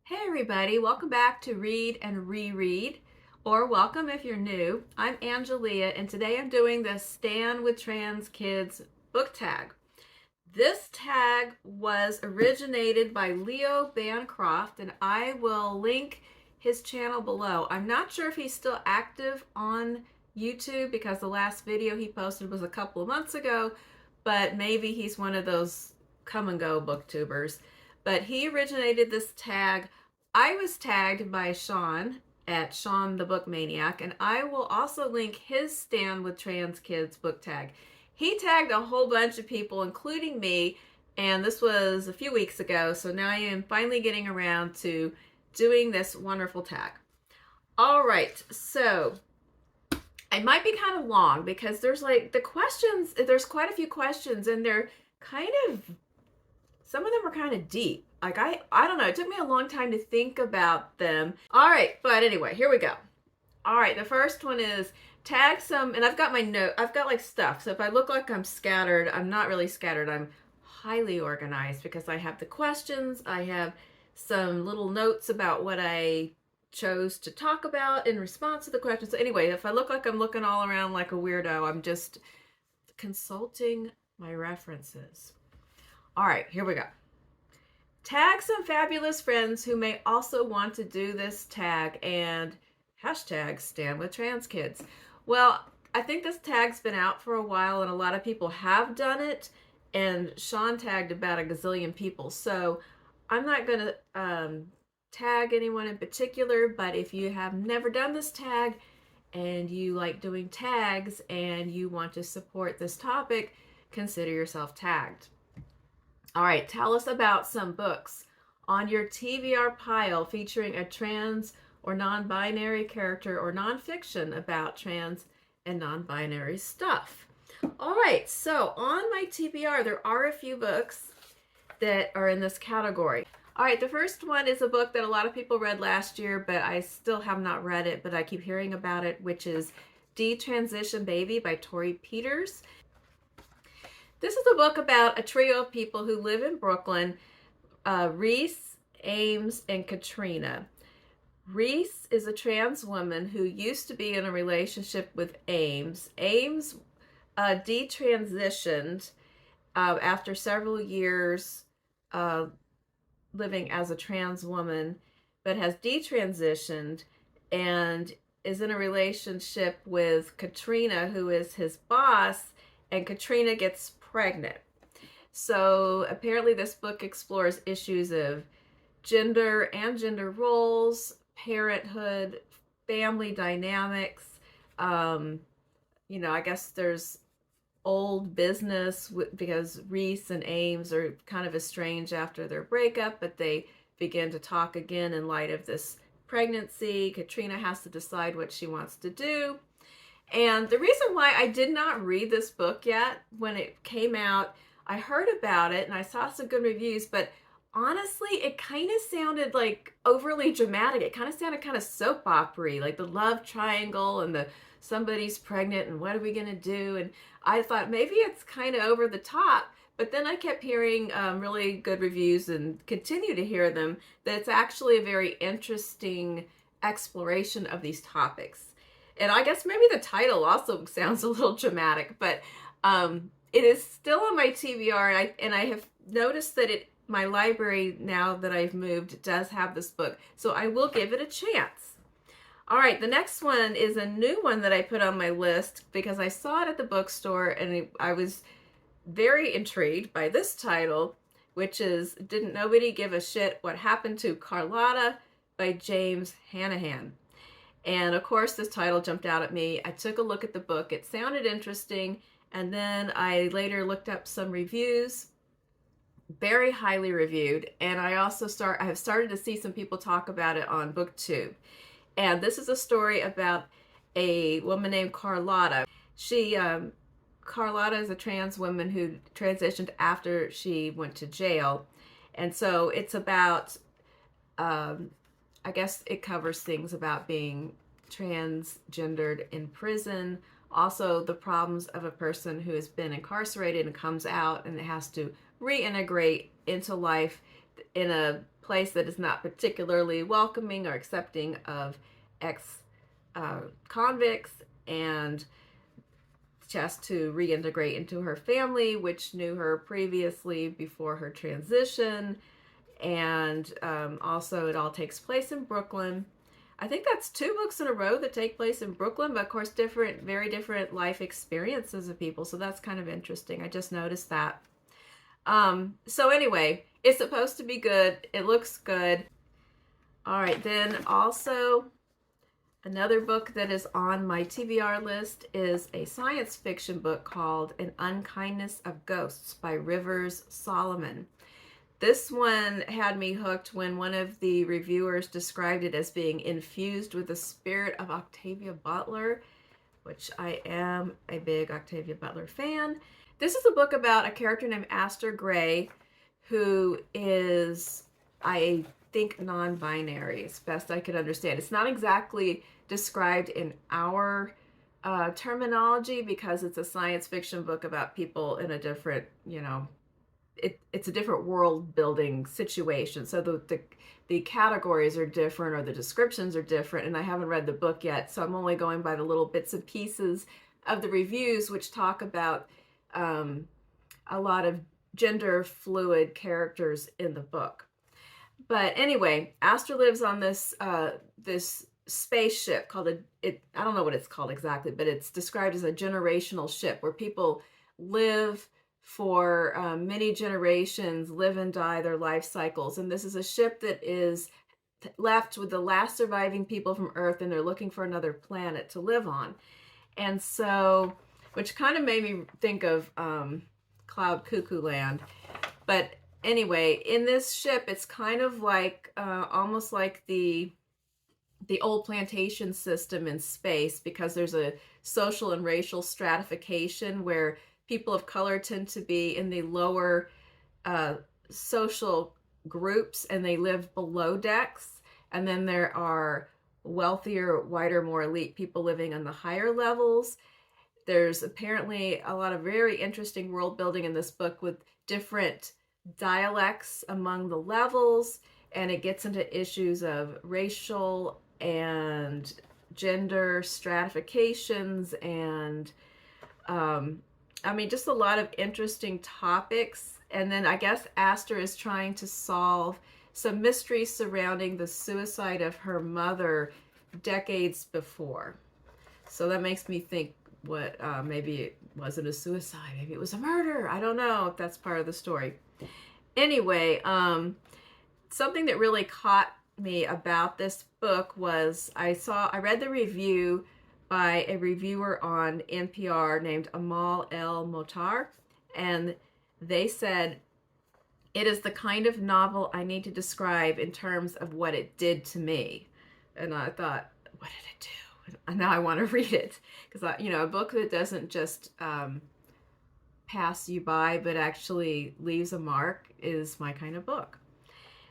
Hey everybody, welcome back to Read and Reread, or welcome if you're new. I'm Angelia, and today I'm doing the Stand with Trans Kids book tag. This tag was originated by Leo Bancroft, and I will link his channel below. I'm not sure if he's still active on YouTube because the last video he posted was a couple of months ago, but maybe he's one of those come and go booktubers. But he originated this tag. I was tagged by Shawn at Shawn the Book Maniac, and I will also link his Stand with Trans Kids book tag. He tagged a whole bunch of people, including me, and this was a few weeks ago, so now I am finally getting around to doing this wonderful tag. All right, so it might be kind of long because there's like the questions, there's quite a few questions, and they're kind of, some of them are kind of deep. Like, I don't know, it took me a long time to think about them. All right, but anyway, here we go. All right, the first one is tag some, and I've got my note, I've got like stuff. So if I look like I'm scattered, I'm not really scattered. I'm highly organized because I have the questions, I have some little notes about what I chose to talk about in response to the questions. So anyway, if I look like I'm looking all around like a weirdo, I'm just consulting my references. All right, here we go. Tag some fabulous friends who may also want to do this tag and hashtag Stand with Trans Kids. Well, I think this tag's been out for a while and a lot of people have done it, and Shawn tagged about a gazillion people. So I'm not going to tag anyone in particular, but if you have never done this tag and you like doing tags and you want to support this topic, consider yourself tagged. All right, tell us about some books on your TBR pile featuring a trans or non-binary character or nonfiction about trans and non-binary stuff. All right, so on my TBR, there are a few books that are in this category. All right, the first one is a book that a lot of people read last year, but I still have not read it, but I keep hearing about it, which is Detransition Baby by Torrey Peters. This is a book about a trio of people who live in Brooklyn, Reese, Ames, and Katrina. Reese is a trans woman who used to be in a relationship with Ames. Ames detransitioned after several years living as a trans woman, but has detransitioned and is in a relationship with Katrina, who is his boss, and Katrina gets pregnant. So apparently this book explores issues of gender and gender roles, parenthood, family dynamics. I guess there's old business because Reese and Ames are kind of estranged after their breakup, but they begin to talk again in light of this pregnancy. Katrina has to decide what she wants to do. And the reason why I did not read this book yet, when it came out, I heard about it and I saw some good reviews, but honestly, it kind of sounded like overly dramatic. It kind of sounded kind of soap opera-y, like the love triangle and the somebody's pregnant and what are we going to do? And I thought maybe it's kind of over the top, but then I kept hearing really good reviews and continue to hear them, that it's actually a very interesting exploration of these topics. And I guess maybe the title also sounds a little dramatic, but it is still on my TBR, and I have noticed that my library, now that I've moved, does have this book, so I will give it a chance. All right, the next one is a new one that I put on my list because I saw it at the bookstore, and I was very intrigued by this title, which is Didn't Nobody Give a Shit What Happened to Carlotta by James Hannaham. And of course, this title jumped out at me. I took a look at the book. It sounded interesting. And then I later looked up some reviews, very highly reviewed. And I have started to see some people talk about it on BookTube. And this is a story about a woman named Carlotta. Carlotta is a trans woman who transitioned after she went to jail. And so it's about, I guess it covers things about being transgendered in prison, also the problems of a person who has been incarcerated and comes out and has to reintegrate into life in a place that is not particularly welcoming or accepting of ex-convicts, and she has to reintegrate into her family, which knew her previously before her transition. And also it all takes place in Brooklyn. I think that's 2 books in a row that take place in Brooklyn, but of course very different life experiences of people, so that's kind of interesting. I just noticed that. So anyway, it's supposed to be good. It looks good. All right, then also another book that is on my TBR list is a science fiction book called An Unkindness of Ghosts by Rivers Solomon. This one had me hooked when one of the reviewers described it as being infused with the spirit of Octavia Butler, which I am a big Octavia Butler fan. This is a book about a character named Aster Gray, who is, I think, non-binary, as best I could understand. It's not exactly described in our terminology because it's a science fiction book about people in a different, it's a different world building situation. So the categories are different, or the descriptions are different, and I haven't read the book yet, so I'm only going by the little bits and pieces of the reviews, which talk about a lot of gender fluid characters in the book. But anyway, Aster lives on this this spaceship called I don't know what it's called exactly, but it's described as a generational ship where people live for many generations, live and die their life cycles. And this is a ship that is left with the last surviving people from Earth, and they're looking for another planet to live on. And so, which kind of made me think of Cloud Cuckoo Land. But anyway, in this ship, it's kind of like almost like the old plantation system in space, because there's a social and racial stratification where people of color tend to be in the lower social groups, and they live below decks. And then there are wealthier, whiter, more elite people living on the higher levels. There's apparently a lot of very interesting world building in this book with different dialects among the levels, and it gets into issues of racial and gender stratifications, and just a lot of interesting topics. And then I guess Aster is trying to solve some mysteries surrounding the suicide of her mother decades before. So that makes me think, what maybe it wasn't a suicide, maybe it was a murder. I don't know if that's part of the story. Anyway, something that really caught me about this book was I read the review by a reviewer on NPR named Amal El Motar, and they said, "It is the kind of novel I need to describe in terms of what it did to me." And I thought, what did it do? And now I want to read it, because a book that doesn't just pass you by but actually leaves a mark is my kind of book.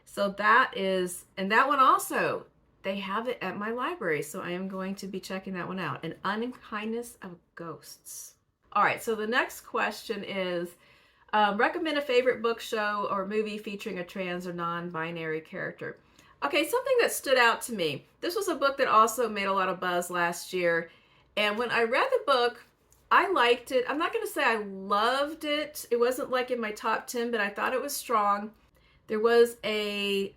So that is, and that one also, they have it at my library, so I am going to be checking that one out. An Unkindness of Ghosts. All right, so the next question is, recommend a favorite book, show, or movie featuring a trans or non-binary character. Okay, something that stood out to me. This was a book that also made a lot of buzz last year, and when I read the book, I liked it. I'm not going to say I loved it. It wasn't like in my top 10, but I thought it was strong. There was a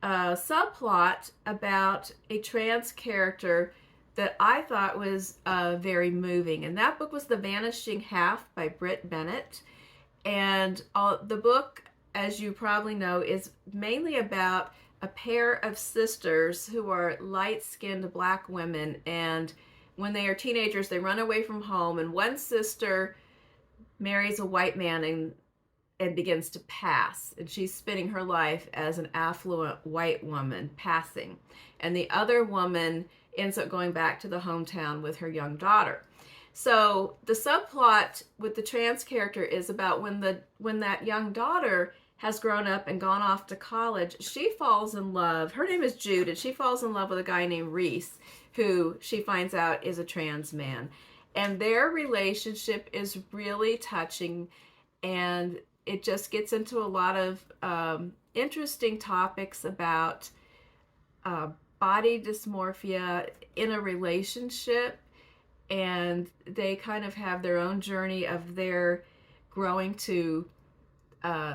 subplot about a trans character that I thought was very moving, and that book was The Vanishing Half by Britt Bennett. And the book, as you probably know, is mainly about a pair of sisters who are light-skinned Black women, and when they are teenagers, they run away from home, and one sister marries a white man and begins to pass, and she's spending her life as an affluent white woman passing, and the other woman ends up going back to the hometown with her young daughter. So the subplot with the trans character is about when that young daughter has grown up and gone off to college, she falls in love. Her name is Jude, and she falls in love with a guy named Reese, who she finds out is a trans man. And their relationship is really touching, and it just gets into a lot of interesting topics about uh, body dysmorphia in a relationship, and they kind of have their own journey of their growing to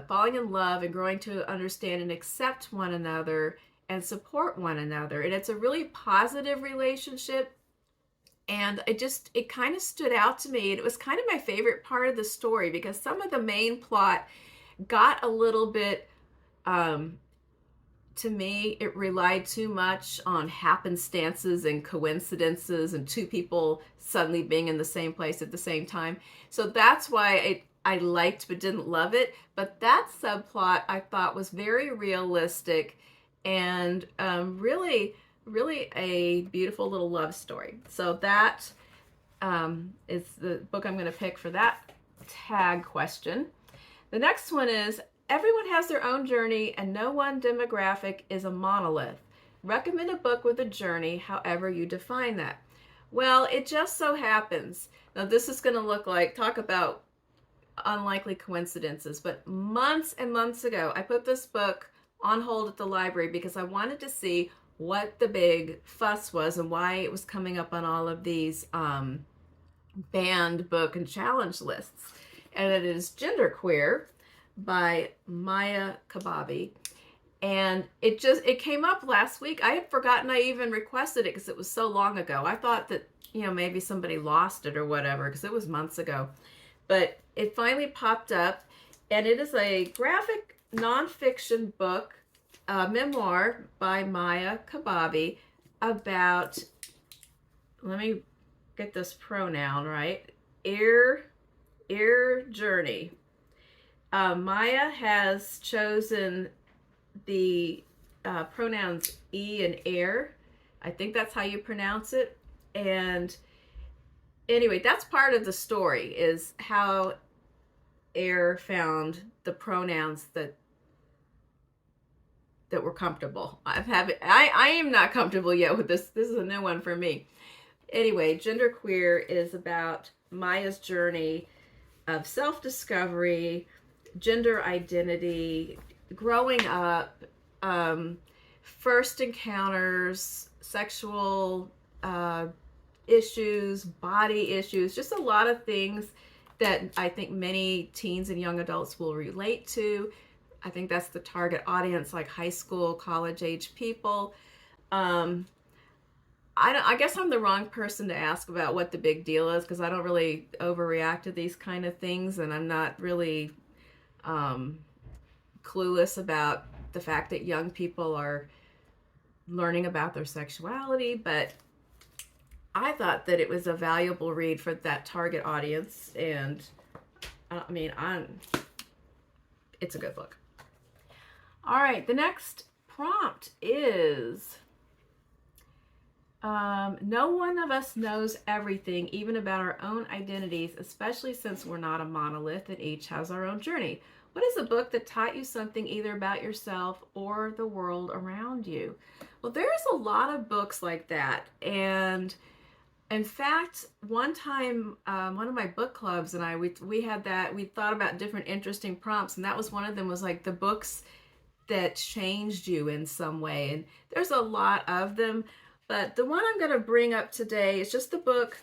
falling in love and growing to understand and accept one another and support one another. And it's a really positive relationship. And it kind of stood out to me. And it was kind of my favorite part of the story because some of the main plot got a little bit, to me, it relied too much on happenstances and coincidences and two people suddenly being in the same place at the same time. So that's why I liked but didn't love it. But that subplot I thought was very realistic and really, really a beautiful little love story. So that is the book I'm going to pick for that tag question. The next one is, everyone has their own journey and no one demographic is a monolith. Recommend a book with a journey, however you define that. Well, it just so happens. Now this is going to look like, talk about unlikely coincidences, but months and months ago, I put this book on hold at the library because I wanted to see what the big fuss was and why it was coming up on all of these banned book and challenge lists. And it is Genderqueer by Maia Kobebe. And it came up last week. I had forgotten I even requested it because it was so long ago. I thought that, maybe somebody lost it or whatever because it was months ago. But it finally popped up, and it is a graphic nonfiction book, memoir by Maia Kobebe about, let me get this pronoun right, ear journey. Maia has chosen the pronouns e and air. I think that's how you pronounce it. And anyway, that's part of the story, is how air found the pronouns that were comfortable. I am not comfortable yet with this. This is a new one for me. Anyway, Genderqueer is about Maia's journey of self-discovery, gender identity, growing up, first encounters, sexual issues, body issues, just a lot of things that I think many teens and young adults will relate to. I think that's the target audience, like high school, college age people. I guess I'm the wrong person to ask about what the big deal is because I don't really overreact to these kind of things, and I'm not really clueless about the fact that young people are learning about their sexuality, but I thought that it was a valuable read for that target audience, and it's a good book. All right, the next prompt is, no one of us knows everything, even about our own identities, especially since we're not a monolith and each has our own journey. What is a book that taught you something either about yourself or the world around you? Well, there's a lot of books like that. And in fact, one time, one of my book clubs and I, we thought about different interesting prompts. And that was one of them, was like the books that changed you in some way. And there's a lot of them. But the one I'm going to bring up today is just the book.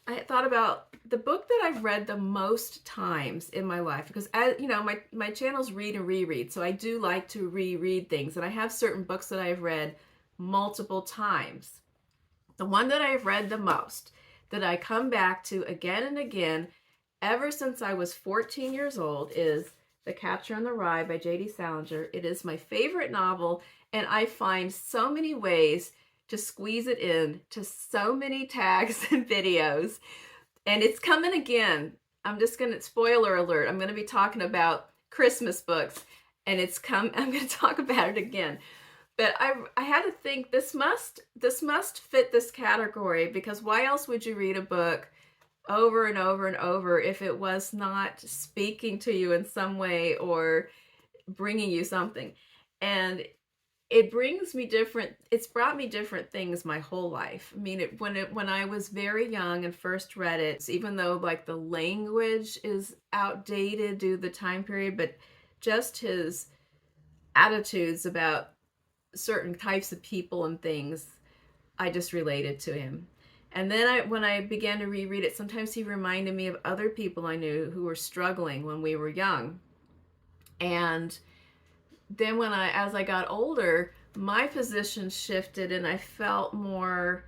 I thought about the book that I've read the most times in my life, because my channel's read and reread. So I do like to reread things, and I have certain books that I've read multiple times. The one that I've read the most, that I come back to again and again, ever since I was 14 years old, is The Catcher in the Rye by J.D. Salinger. It is my favorite novel, and I find so many ways to squeeze it in to so many tags and videos. And it's coming again. I'm spoiler alert, I'm going to be talking about Christmas books, and I'm going to talk about it again. But I had to think, this must fit this category, because why else would you read a book over and over and over if it was not speaking to you in some way or bringing you something? And it's brought me different things my whole life. I mean, when I was very young and first read it, even though like the language is outdated due to the time period, but just his attitudes about certain types of people and things, I just related to him. And then when I began to reread it, sometimes he reminded me of other people I knew who were struggling when we were young. And then as I got older, my position shifted and I felt more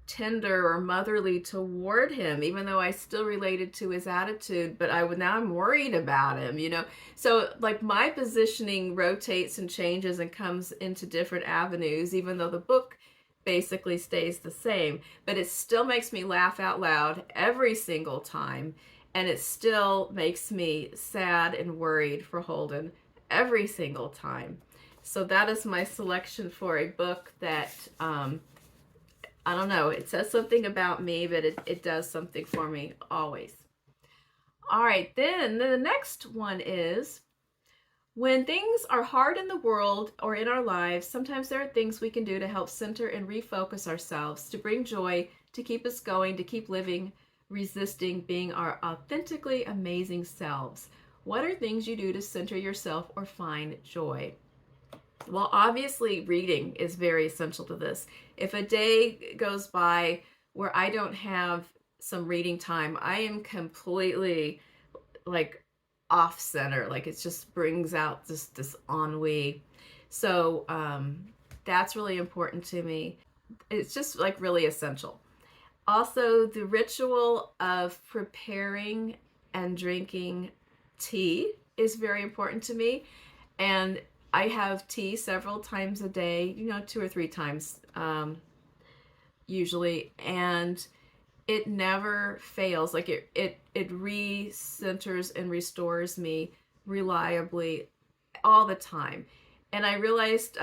tender or motherly toward him, even though I still related to his attitude, but now I'm worried about him, So like my positioning rotates and changes and comes into different avenues, even though the book basically stays the same, but it still makes me laugh out loud every single time. And it still makes me sad and worried for Holden every single time. So that is my selection for a book that, I don't know, it says something about me, but it does something for me always. All right, then the next one is, when things are hard in the world or in our lives, sometimes there are things we can do to help center and refocus ourselves, to bring joy, to keep us going, to keep living, resisting being our authentically amazing selves. What are things you do to center yourself or find joy? Well, obviously, reading is very essential to this. If a day goes by where I don't have some reading time, I am completely like off center. Like it just brings out this ennui. So that's really important to me. It's just like really essential. Also, the ritual of preparing and drinking tea is very important to me. And I have tea several times a day, 2 or 3 times usually, and it never fails. Like it re-centers and restores me reliably all the time. And I realized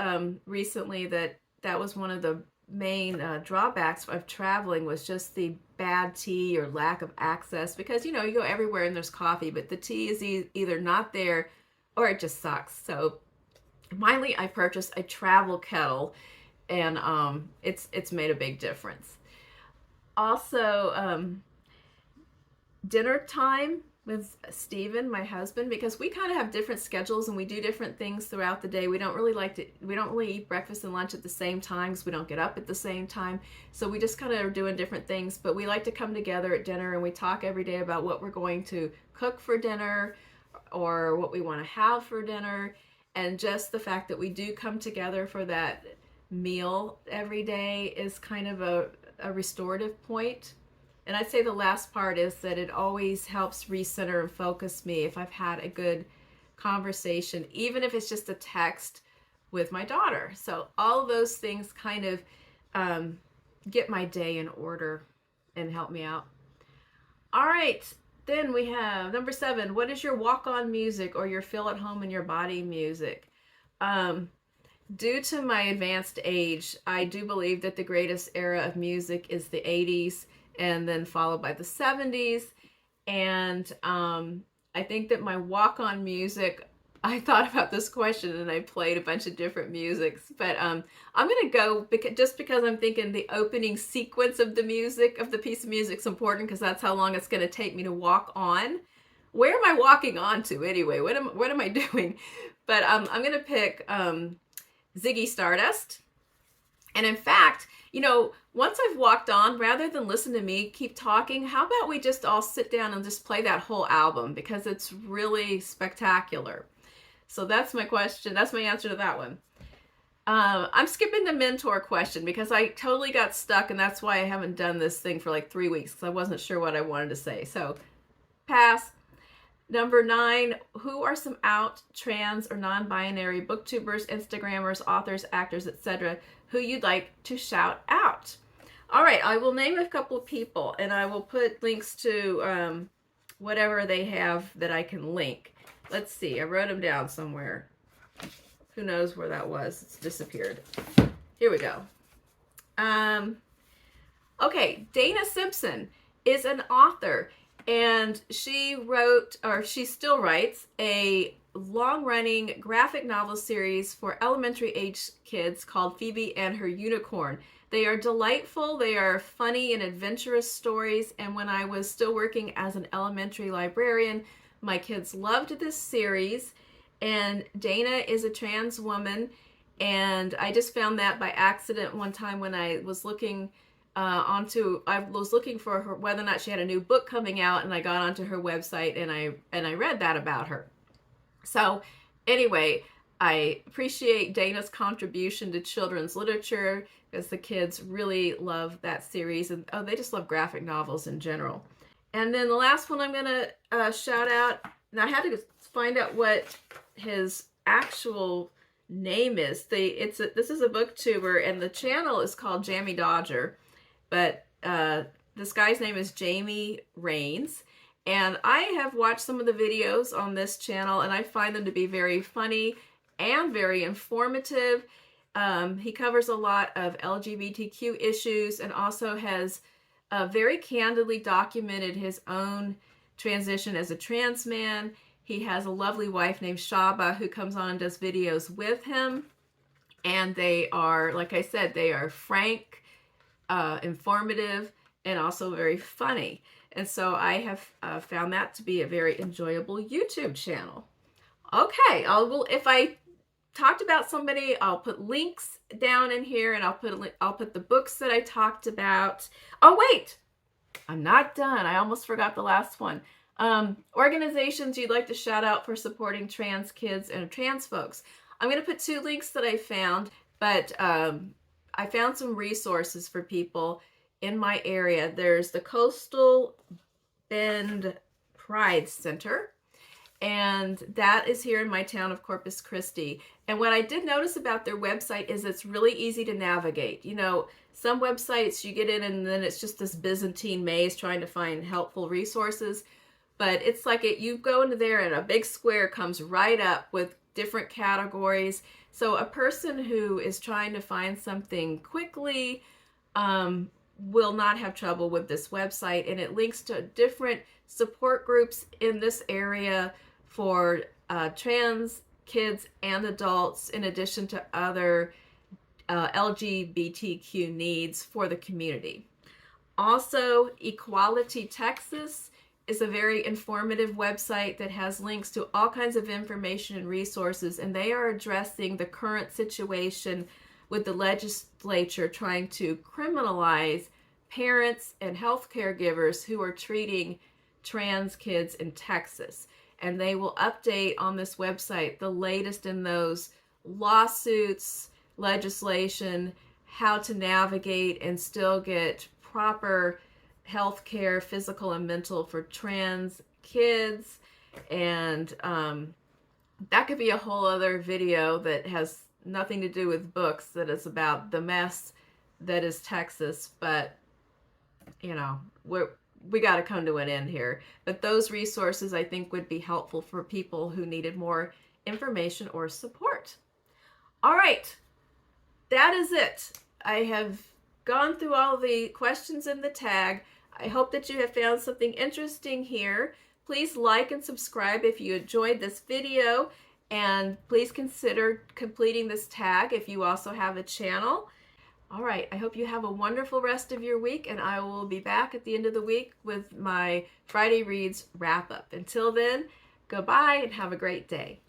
recently that was one of the main drawbacks of traveling, was just the bad tea or lack of access, because you go everywhere and there's coffee, but the tea is either not there or it just sucks. So finally I purchased a travel kettle, and it's made a big difference. Also, dinner time with Steven, my husband, because we kind of have different schedules and we do different things throughout the day. We don't really eat breakfast and lunch at the same times. We don't get up at the same time. So we just kind of are doing different things, but we like to come together at dinner and we talk every day about what we're going to cook for dinner or what we want to have for dinner. And just the fact that we do come together for that meal every day is kind of a restorative point. And I'd say the last part is that it always helps recenter and focus me if I've had a good conversation, even if it's just a text with my daughter. So all of those things kind of get my day in order and help me out. All right, then we have number 7. What is your walk-on music or your feel at home in your body music? Due to my advanced age, I do believe that the greatest era of music is the 80s, and then followed by the 70s. And I think that my walk-on music, I thought about this question and I played a bunch of different musics, but I'm going to go just because I'm thinking the opening sequence of the music, of the piece of music, is important, because that's how long it's going to take me to walk on. Where am I walking on to anyway? What am I doing? But I'm going to pick Ziggy Stardust. And in fact, once I've walked on, rather than listen to me keep talking, how about we just all sit down and just play that whole album, because it's really spectacular. So that's my question. That's my answer to that one. I'm skipping the mentor question because I totally got stuck, and that's why I haven't done this thing for like 3 weeks, because I wasn't sure what I wanted to say. So pass. Number 9, who are some out, trans, or non-binary booktubers, Instagrammers, authors, actors, etc., who you'd like to shout out? All right, I will name a couple of people, and I will put links to whatever they have that I can link. Let's see, I wrote them down somewhere. Who knows where that was? It's disappeared. Here we go. Okay, Dana Simpson is an author, and she wrote, or she still writes, a long-running graphic novel series for elementary age kids called Phoebe and Her Unicorn. They are delightful, they are funny and adventurous stories, and when I was still working as an elementary librarian, my kids loved this series, And Dana is a trans woman, and I just found that by accident one time when I was looking I was looking for her, whether or not she had a new book coming out, and I got onto her website and I read that about her. So anyway, I appreciate Dana's contribution to children's literature because the kids really love that series, and they just love graphic novels in general. And then the last one I'm going to shout out, and I had to find out what his actual name is. This is a booktuber, and the channel is called Jamie Dodger, but this guy's name is Jamie Rains. And I have watched some of the videos on this channel, and I find them to be very funny and very informative. He covers a lot of LGBTQ issues and also has very candidly documented his own transition as a trans man. He has a lovely wife named Shaba who comes on and does videos with him. And they are, like I said, they are frank, informative, and also very funny. And so I have found that to be a very enjoyable YouTube channel. Okay, if I talked about somebody, I'll put links down in here, and I'll put the books that I talked about. Oh wait, I'm not done. I almost forgot the last one. Organizations you'd like to shout out for supporting trans kids and trans folks. I'm going to put 2 links that I found, but I found some resources for people in my area. There's the Coastal Bend Pride Center, and that is here in my town of Corpus Christi. And what I did notice about their website is it's really easy to navigate. You know, some websites you get in and then it's just this Byzantine maze trying to find helpful resources. But it's like you go into there and a big square comes right up with different categories. So a person who is trying to find something quickly will not have trouble with this website, and it links to different support groups in this area for trans kids and adults, in addition to other LGBTQ needs for the community. Also, Equality Texas is a very informative website that has links to all kinds of information and resources, and they are addressing the current situation with the legislature trying to criminalize parents and health caregivers who are treating trans kids in Texas. And they will update on this website the latest in those lawsuits, legislation, how to navigate and still get proper health care, physical and mental, for trans kids. And that could be a whole other video that has nothing to do with books, that is about the mess that is Texas. But you know, we got to come to an end here. But those resources I think would be helpful for people who needed more information or support. All right, that is it. I have gone through all the questions in the tag. I hope that you have found something interesting here. Please like and subscribe if you enjoyed this video, and please consider completing this tag if you also have a channel. All right, I hope you have a wonderful rest of your week, and I will be back at the end of the week with my Friday Reads wrap-up. Until then, goodbye and have a great day.